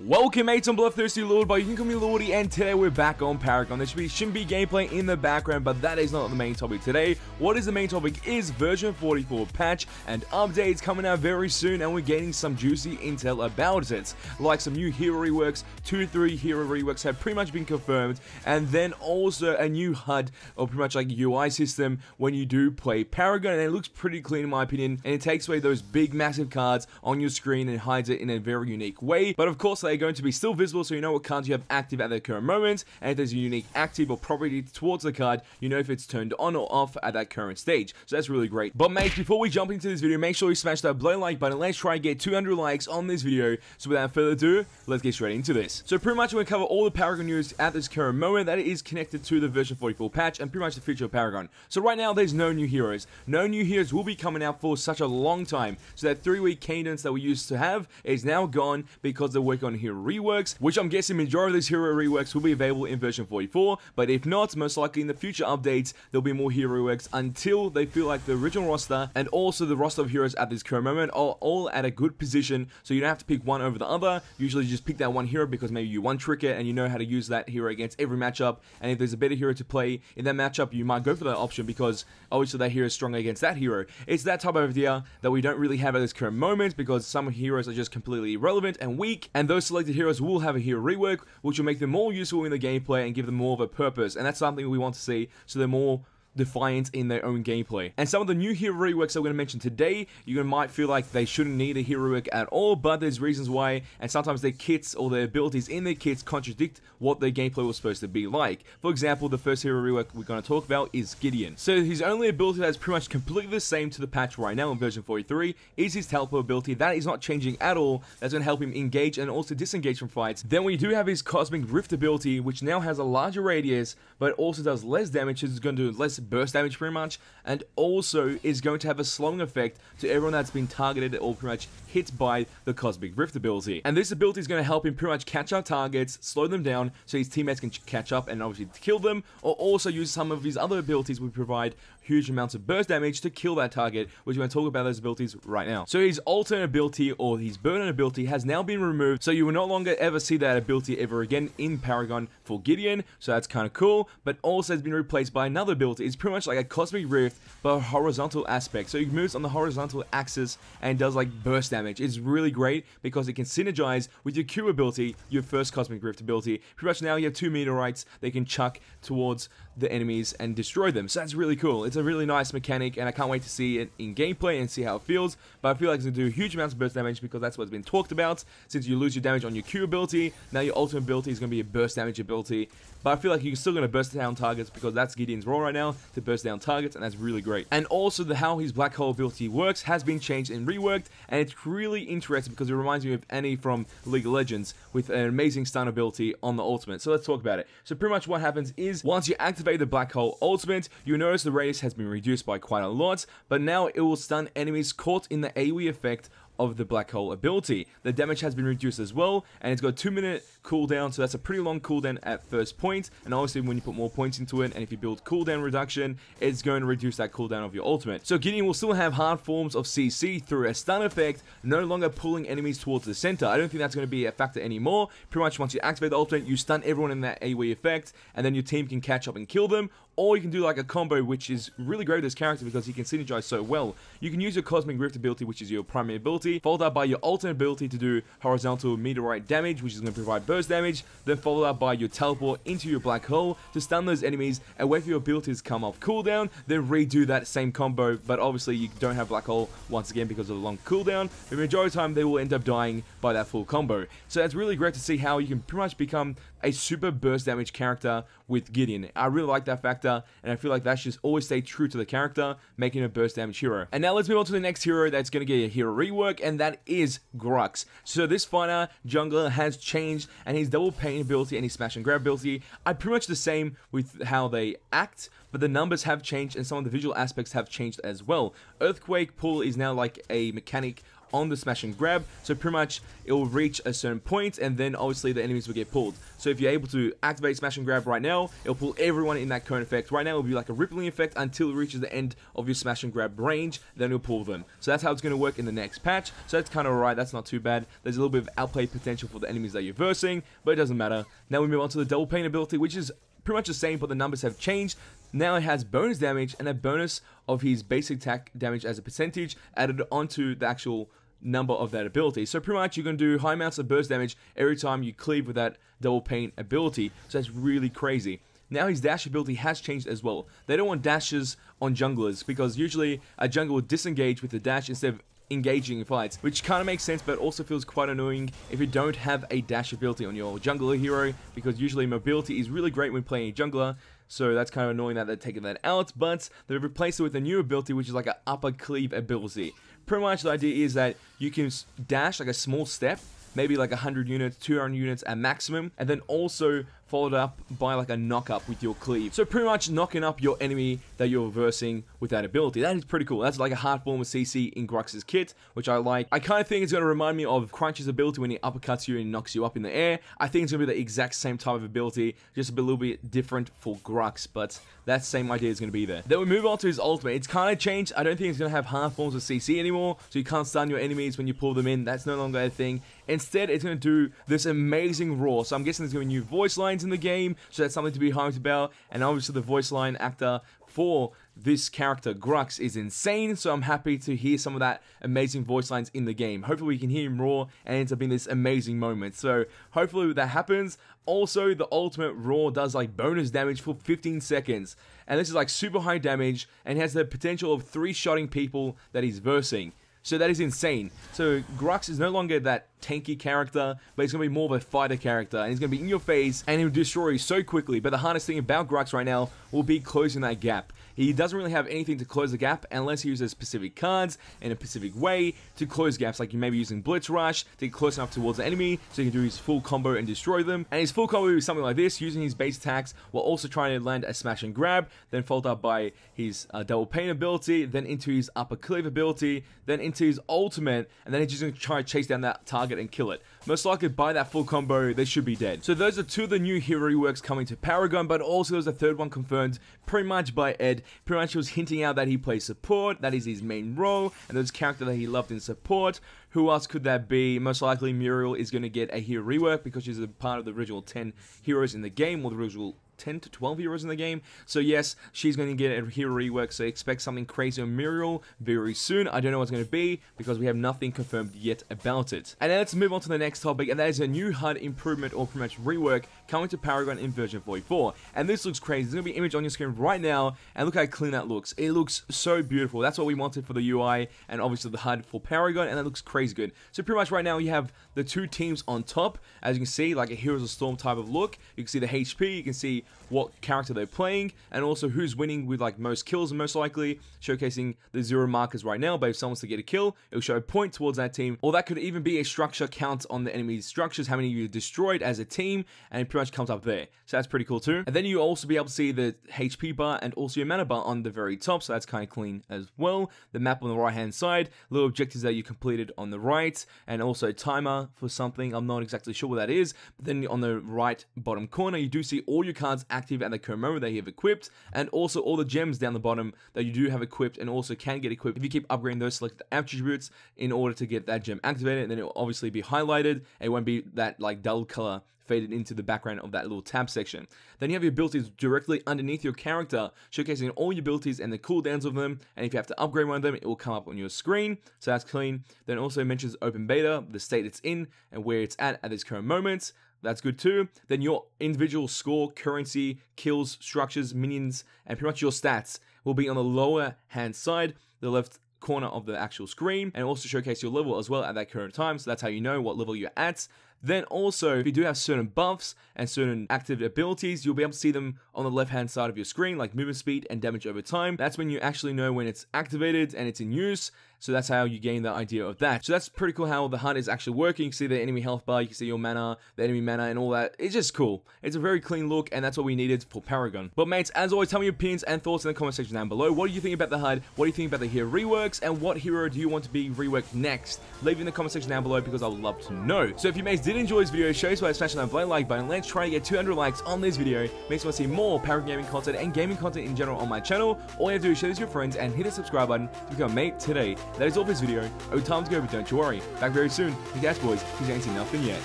Welcome mates, I'm Bloodthirsty Lord, but you can call me Lordy, and today we're back on Paragon. There shouldn't be gameplay in the background, but that is not the main topic today. What is the main topic is version 44 patch and updates coming out very soon, and we're getting some juicy intel about it. Like some new hero reworks, 2-3 hero reworks have pretty much been confirmed, and then also a new HUD, or pretty much like UI system when you do play Paragon, and it looks pretty clean in my opinion, and it takes away those big massive cards on your screen and hides it in a very unique way. But of course, they're going to be still visible, so you know what cards you have active at the current moment, and if there's a unique active or property towards the card, you know if it's turned on or off at that current stage. So that's really great. But mates, before we jump into this video, make sure you smash that bloody like button. Let's try and get 200 likes on this video. So without further ado, let's get straight into this. So pretty much we're going to cover all the Paragon news at this current moment that is connected to the version 44 patch and pretty much the future of Paragon. So right now there's no new heroes. No new heroes will be coming out for such a long time. So that 3-week cadence that we used to have is now gone because they're working on hero reworks, which I'm guessing majority of these hero reworks will be available in version 44, but if not, most likely in the future updates there'll be more hero reworks until they feel like the original roster and also the roster of heroes at this current moment are all at a good position, so you don't have to pick one over the other. Usually just pick that one hero because maybe you one-trick it and you know how to use that hero against every matchup, and if there's a better hero to play in that matchup, you might go for that option because obviously that hero is stronger against that hero. It's that type of idea that we don't really have at this current moment because some heroes are just completely irrelevant and weak, and those selected heroes will have a hero rework, which will make them more useful in the gameplay and give them more of a purpose, and that's something we want to see, so they're more defiant in their own gameplay. And some of the new hero reworks I'm going to mention today, you might feel like they shouldn't need a hero rework at all, but there's reasons why, and sometimes their kits or their abilities in their kits contradict what their gameplay was supposed to be like. For example, the first hero rework we're going to talk about is Gideon. So his only ability that's pretty much completely the same to the patch right now in version 43 is his teleport ability. That is not changing at all. That's going to help him engage and also disengage from fights. Then we do have his Cosmic Rift ability, which now has a larger radius, but also does less damage. It's going to do less burst damage pretty much, and also is going to have a slowing effect to everyone that's been targeted or pretty much hit by the Cosmic Rift ability. And this ability is going to help him pretty much catch our targets, slow them down so his teammates can catch up and obviously kill them, or also use some of his other abilities which provide huge amounts of burst damage to kill that target, which we're going to talk about those abilities right now. So his alternate ability or his burn ability has now been removed, so you will no longer ever see that ability ever again in Paragon for Gideon, so that's kind of cool, but also has been replaced by another ability. It's pretty much like a Cosmic Rift but a horizontal aspect, so he moves on the horizontal axis and does like burst damage. It's really great because it can synergize with your Q ability, your first Cosmic Rift ability. Pretty much now you have 2 meteorites they can chuck towards the enemies and destroy them, so that's really cool. It's a really nice mechanic and I can't wait to see it in gameplay and see how it feels, but I feel like it's going to do huge amounts of burst damage because that's what's been talked about. Since you lose your damage on your Q ability, now your ultimate ability is going to be a burst damage ability, but I feel like you're still going to burst down targets because that's Gideon's role right now, to burst down targets, and that's really great. And also how his black hole ability works has been changed and reworked, and it's really interesting because it reminds me of Annie from League of Legends with an amazing stun ability on the ultimate. So let's talk about it. So pretty much what happens is once you activate the black hole ultimate, you notice the radius has been reduced by quite a lot, but now it will stun enemies caught in the AoE effect of the black hole ability. The damage has been reduced as well, and it's got a 2-minute cooldown, so that's a pretty long cooldown at first point, and obviously when you put more points into it, and if you build cooldown reduction, it's going to reduce that cooldown of your ultimate. So Gideon will still have hard forms of CC through a stun effect, no longer pulling enemies towards the center. I don't think that's going to be a factor anymore. Pretty much once you activate the ultimate, you stun everyone in that AoE effect, and then your team can catch up and kill them, or you can do like a combo, which is really great with this character because he can synergize so well. You can use your Cosmic Rift ability, which is your primary ability, followed up by your alternate ability to do horizontal meteorite damage, which is going to provide burst damage, then followed up by your teleport into your black hole to stun those enemies and wait for your abilities to come off cooldown, then redo that same combo, but obviously you don't have black hole once again because of the long cooldown. The majority of the time they will end up dying by that full combo. So it's really great to see how you can pretty much become a super burst damage character with Gideon. I really like that factor, and I feel like that should always stay true to the character, making a burst damage hero. And now let's move on to the next hero that's going to get a hero rework, and that is Grux. So this fighter jungler has changed, and his double pain ability and his smash and grab ability are pretty much the same with how they act, but the numbers have changed and some of the visual aspects have changed as well. Earthquake pull is now like a mechanic on the smash and grab. So pretty much it will reach a certain point, and then obviously the enemies will get pulled. So if you're able to activate smash and grab right now, it'll pull everyone in that cone effect. Right now it'll be like a rippling effect until it reaches the end of your smash and grab range, then it'll pull them. So that's how it's going to work in the next patch. So that's kind of alright, that's not too bad. There's a little bit of outplay potential for the enemies that you're versing, but it doesn't matter. Now we move on to the double pain ability, which is pretty much the same, but the numbers have changed. Now it has bonus damage and a bonus of his basic attack damage as a percentage added onto the actual number of that ability. So pretty much you're going to do high amounts of burst damage every time you cleave with that double pain ability. So that's really crazy. Now his dash ability has changed as well. They don't want dashes on junglers because usually a jungler will disengage with the dash instead of engaging in fights, which kind of makes sense, but also feels quite annoying if you don't have a dash ability on your jungler hero, because usually mobility is really great when playing a jungler. So that's kind of annoying that they're taking that out, but they've replaced it with a new ability, which is like an upper cleave ability. Pretty much the idea is that you can dash like a small step, maybe like 100 units, 200 units at maximum, and then also followed up by like a knock up with your cleave. So pretty much knocking up your enemy that you're versing with that ability. That is pretty cool. That's like a hard form of CC in Grux's kit, which I like. I kind of think it's going to remind me of Crunch's ability when he uppercuts you and knocks you up in the air. I think it's going to be the exact same type of ability, just a little bit different for Grux, but that same idea is going to be there. Then we move on to his ultimate. It's kind of changed. I don't think it's going to have hard forms of CC anymore, so you can't stun your enemies when you pull them in. That's no longer a thing. Instead, it's going to do this amazing roar. So I'm guessing there's going to be new voice lines in the game, so that's something to be hyped about. And obviously the voice line actor for this character, Grux, is insane, so I'm happy to hear some of that amazing voice lines in the game. Hopefully we can hear him roar and ends up in this amazing moment. So hopefully that happens. Also, the ultimate roar does like bonus damage for 15 seconds. And this is like super high damage and has the potential of 3-shotting people that he's versing. So that is insane. So Grux is no longer that tanky character, but he's going to be more of a fighter character, and he's going to be in your face, and he'll destroy you so quickly. But the hardest thing about Grux right now will be closing that gap. He doesn't really have anything to close the gap unless he uses specific cards in a specific way to close gaps, like you may be using Blitz Rush to get close enough towards the enemy so he can do his full combo and destroy them. And his full combo is something like this, using his base attacks while also trying to land a smash and grab, then followed up by his double pain ability, then into his upper cleave ability, then into his ultimate, and then he's just going to try to chase down that target and kill it. Most likely by that full combo, they should be dead. So those are two of the new hero reworks coming to Paragon, but also there's a third one confirmed pretty much by Ed. Pretty much he was hinting out that he plays support, that is his main role, and there's a character that he loved in support. Who else could that be? Most likely Muriel is going to get a hero rework because she's a part of the original 10 heroes in the game, or the original 10 to 12 heroes in the game. So yes, she's going to get a hero rework, so expect something crazy on Muriel very soon. I don't know what's going to be because we have nothing confirmed yet about it. And then let's move on to the next topic, and that is a new HUD improvement, or pretty much rework, coming to Paragon in version 44. And this looks crazy. There's going to be an image on your screen right now, and look how clean that looks. It looks so beautiful. That's what we wanted for the UI, and obviously the HUD for Paragon, and that looks crazy good. So pretty much right now you have the two teams on top, as you can see, like a Heroes of Storm type of look. You can see the HP, you can see what character they're playing, and also who's winning with like most kills, most likely, showcasing the 0 markers right now. But if someone's to get a kill, it'll show a point towards that team, or that could even be a structure count on the enemy's structures, how many you destroyed as a team, and it pretty much comes up there. So that's pretty cool too. And then you also be able to see the HP bar and also your mana bar on the very top, so that's kind of clean as well. The map on the right hand side, little objectives that you completed on the right, and also a timer for something. I'm not exactly sure what that is, but then on the right bottom corner you do see all your cards active at the current moment that you have equipped, and also all the gems down the bottom that you do have equipped and also can get equipped if you keep upgrading those selected attributes in order to get that gem activated. And then it will obviously be highlighted, it won't be that like dull color faded into the background of that little tab section. Then you have your abilities directly underneath your character, showcasing all your abilities and the cooldowns of them, and if you have to upgrade one of them, it will come up on your screen, so that's clean. Then it also mentions open beta, the state it's in, and where it's at this current moment. That's good too. Then your individual score, currency, kills, structures, minions, and pretty much your stats will be on the lower hand side, the left corner of the actual screen, and also showcase your level as well at that current time, so that's how you know what level you're at. Then also, if you do have certain buffs and certain active abilities, you'll be able to see them on the left-hand side of your screen, like movement speed and damage over time. That's when you actually know when it's activated and it's in use. So that's how you gain the idea of that. So that's pretty cool how the HUD is actually working. You can see the enemy health bar, you can see your mana, the enemy mana, and all that. It's just cool. It's a very clean look, and that's what we needed for Paragon. But mates, as always, tell me your opinions and thoughts in the comment section down below. What do you think about the HUD? What do you think about the hero reworks? And what hero do you want to be reworked next? Leave it in the comment section down below because I would love to know. So if you mates did enjoy this video, show us by smashing that like button. Let's try to get 200 likes on this video. Makes me want to see more Paragon gaming content and gaming content in general on my channel. All you have to do is share this with your friends and hit the subscribe button to become a mate today. That is all for this video. Oh, time to go, but don't you worry. Back very soon. Yes, boys, he's ain't seen nothing yet.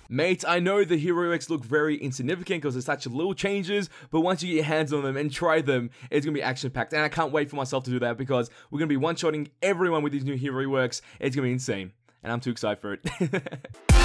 Mate, I know the hero reworks look very insignificant because there's such little changes, but once you get your hands on them and try them, it's going to be action-packed. And I can't wait for myself to do that because we're going to be one-shotting everyone with these new hero reworks. It's going to be insane. And I'm too excited for it.